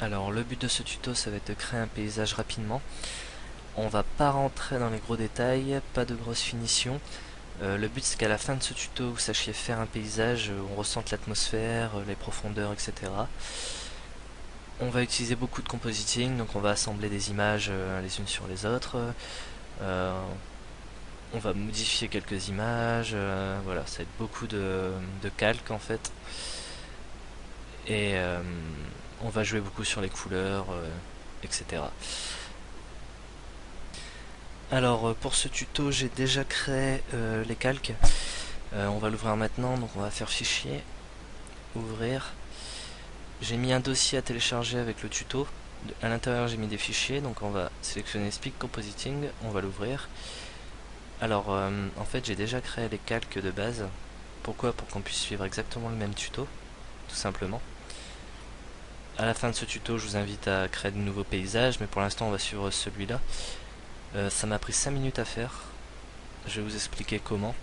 Alors le but de ce tuto, ça va être de créer un paysage rapidement. On va pas rentrer dans les gros détails, pas de grosses finitions. Le but c'est qu'à la fin de ce tuto, vous sachiez faire un paysage, on ressente l'atmosphère, les profondeurs, etc. On va utiliser beaucoup de compositing, donc on va assembler des images les unes sur les autres. Euh, on va modifier quelques images, voilà, ça va être beaucoup de calques en fait. Et on va jouer beaucoup sur les couleurs, etc. Alors pour ce tuto, j'ai déjà créé les calques. On va l'ouvrir maintenant, donc on va faire fichier, ouvrir. J'ai mis un dossier à télécharger avec le tuto. À l'intérieur j'ai mis des fichiers, donc on va sélectionner Speak Compositing, on va l'ouvrir. Alors en fait j'ai déjà créé les calques de base. Pourquoi? Pour qu'on puisse suivre exactement le même tuto, tout simplement. À la fin de ce tuto, je vous invite à créer de nouveaux paysages, mais pour l'instant on va suivre celui-là. Ça m'a pris 5 minutes à faire. Je vais vous expliquer comment.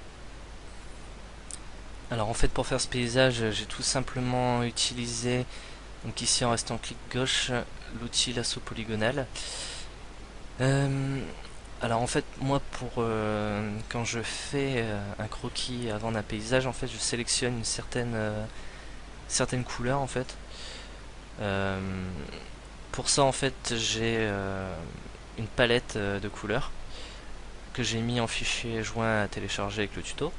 Alors en fait pour faire ce paysage j'ai tout simplement utilisé, donc ici en restant clic gauche, l'outil lasso polygonal. Alors en fait moi quand je fais un croquis avant d'un paysage, en fait je sélectionne une certaine couleur en fait. Euh, pour ça en fait j'ai une palette de couleurs que j'ai mis en fichier joint à télécharger avec le tuto.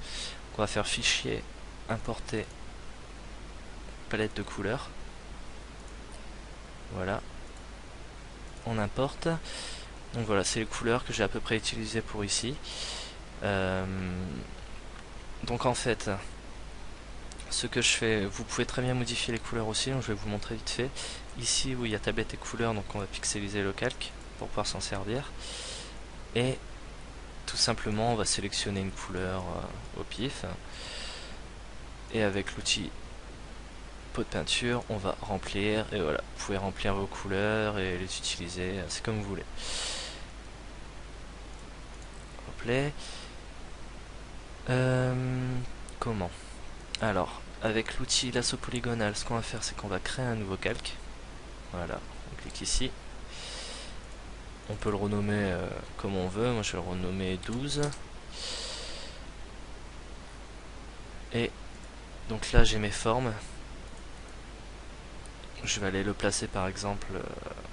On va faire fichier, importer palette de couleurs. Voilà, on importe. Donc voilà, c'est les couleurs que j'ai à peu près utilisées pour ici. Euh, donc en fait, ce que je fais, vous pouvez très bien modifier les couleurs aussi, donc je vais vous montrer vite fait. Ici où il y a tablette et couleurs, donc on va pixeliser le calque pour pouvoir s'en servir. Et tout simplement, on va sélectionner une couleur au pif. Et avec l'outil pot de peinture, on va remplir. Et voilà, vous pouvez remplir vos couleurs et les utiliser, c'est comme vous voulez. Play. Comment? Alors, avec l'outil lasso polygonal, ce qu'on va faire, c'est qu'on va créer un nouveau calque. Voilà, on clique ici. On peut le renommer comme on veut. Moi, je vais le renommer 12. Et donc là, j'ai mes formes. Je vais aller le placer par exemple.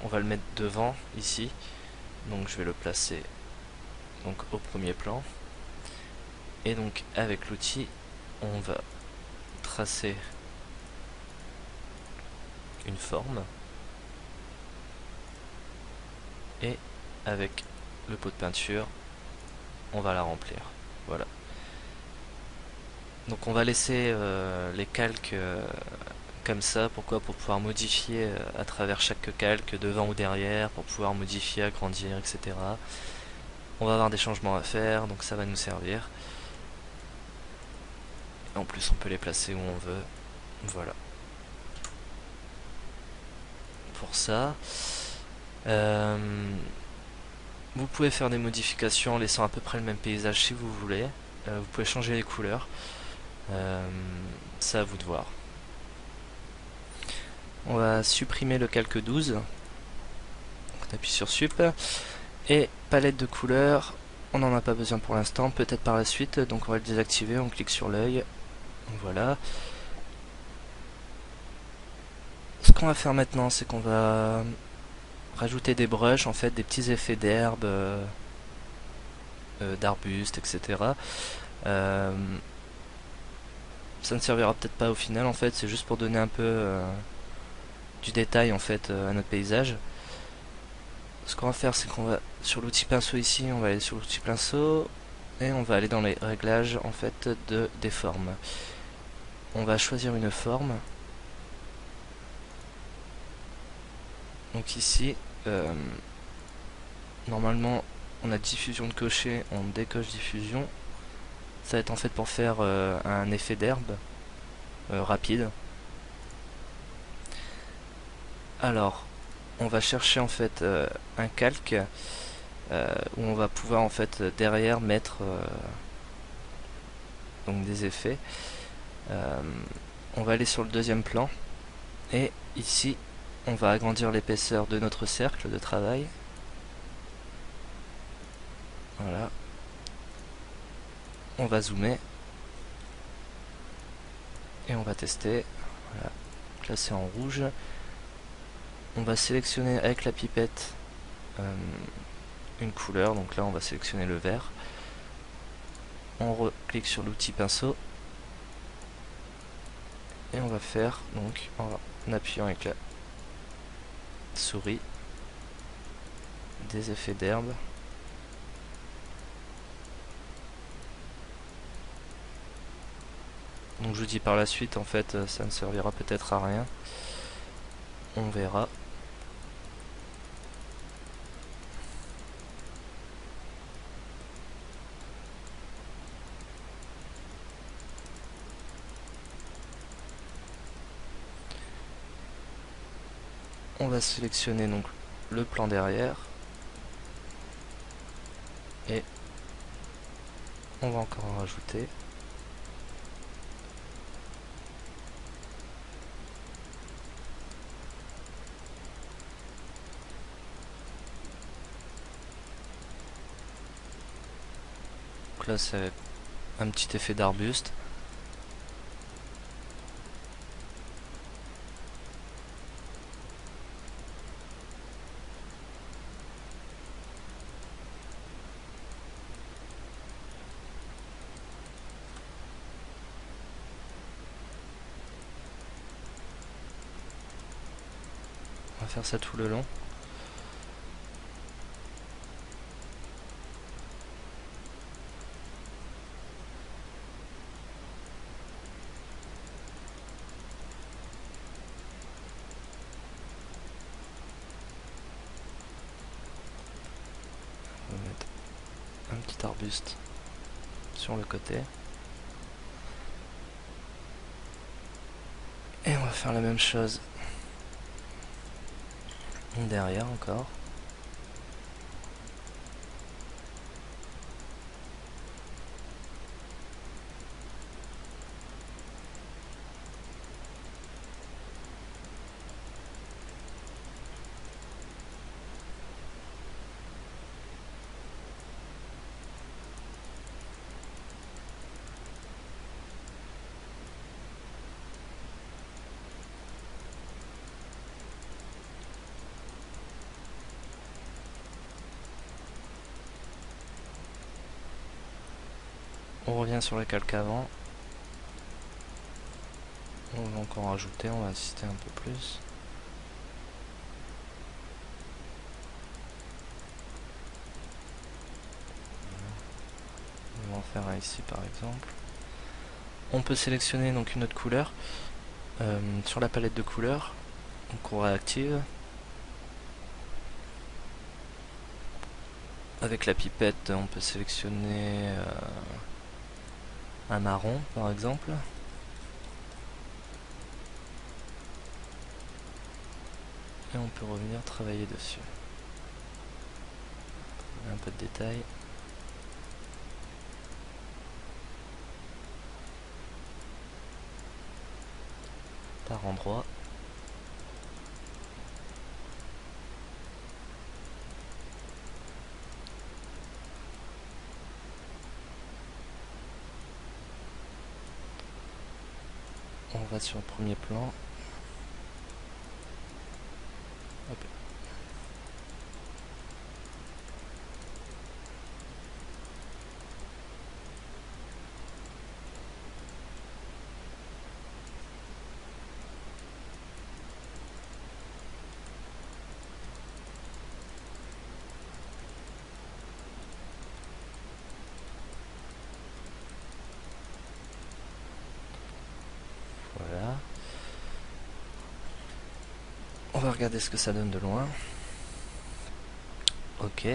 On va le mettre devant ici. Donc, je vais le placer donc au premier plan. Et donc, avec l'outil, on va tracer une forme. Et avec le pot de peinture, on va la remplir. Voilà. Donc on va laisser les calques comme ça. Pourquoi? Pour pouvoir modifier à travers chaque calque, devant ou derrière, pour pouvoir modifier, agrandir, etc. On va avoir des changements à faire, donc ça va nous servir. Et en plus on peut les placer où on veut. Voilà. Pour ça. Euh, vous pouvez faire des modifications en laissant à peu près le même paysage si vous voulez. Vous pouvez changer les couleurs. C'est à vous de voir. On va supprimer le calque 12. On appuie sur Sup. Et palette de couleurs, on n'en a pas besoin pour l'instant, peut-être par la suite, donc on va le désactiver, on clique sur l'œil. Voilà. Ce qu'on va faire maintenant, c'est qu'on va rajouter des brushes, en fait, des petits effets d'herbe, d'arbustes, etc. Ça ne servira peut-être pas au final, en fait, c'est juste pour donner un peu du détail, en fait, à notre paysage. Ce qu'on va faire, c'est qu'on va sur l'outil pinceau ici, on va aller sur l'outil pinceau et on va aller dans les réglages en fait des formes. On va choisir une forme. Donc ici, normalement, on a diffusion de cocher, on décoche diffusion. Ça va être en fait pour faire un effet d'herbe rapide. Alors, on va chercher en fait un calque où on va pouvoir en fait derrière mettre donc des effets. On va aller sur le deuxième plan et ici On va agrandir l'épaisseur de notre cercle de travail. Voilà. On va zoomer. Et on va tester. Voilà. Donc là c'est en rouge. On va sélectionner avec la pipette une couleur. Donc là on va sélectionner le vert. On reclique sur l'outil pinceau. Et on va faire donc en appuyant avec la souris des effets d'herbe. Donc je vous dis par la suite, en fait ça ne servira peut-être à rien, on verra. On va sélectionner donc le plan derrière et on va encore en rajouter. Donc là c'est un petit effet d'arbuste. On va faire ça tout le long. On va mettre un petit arbuste sur le côté. Et on va faire la même chose derrière encore. On revient sur la calque avant. On va encore rajouter, on va insister un peu plus. On va en faire un ici par exemple. On peut sélectionner donc une autre couleur sur la palette de couleurs. Donc on réactive. Avec la pipette, on peut sélectionner un marron par exemple. Et on peut revenir travailler dessus. Un peu de détail. Par endroit. On va sur le premier plan. Hop. Voilà. On va regarder ce que ça donne de loin. Ok.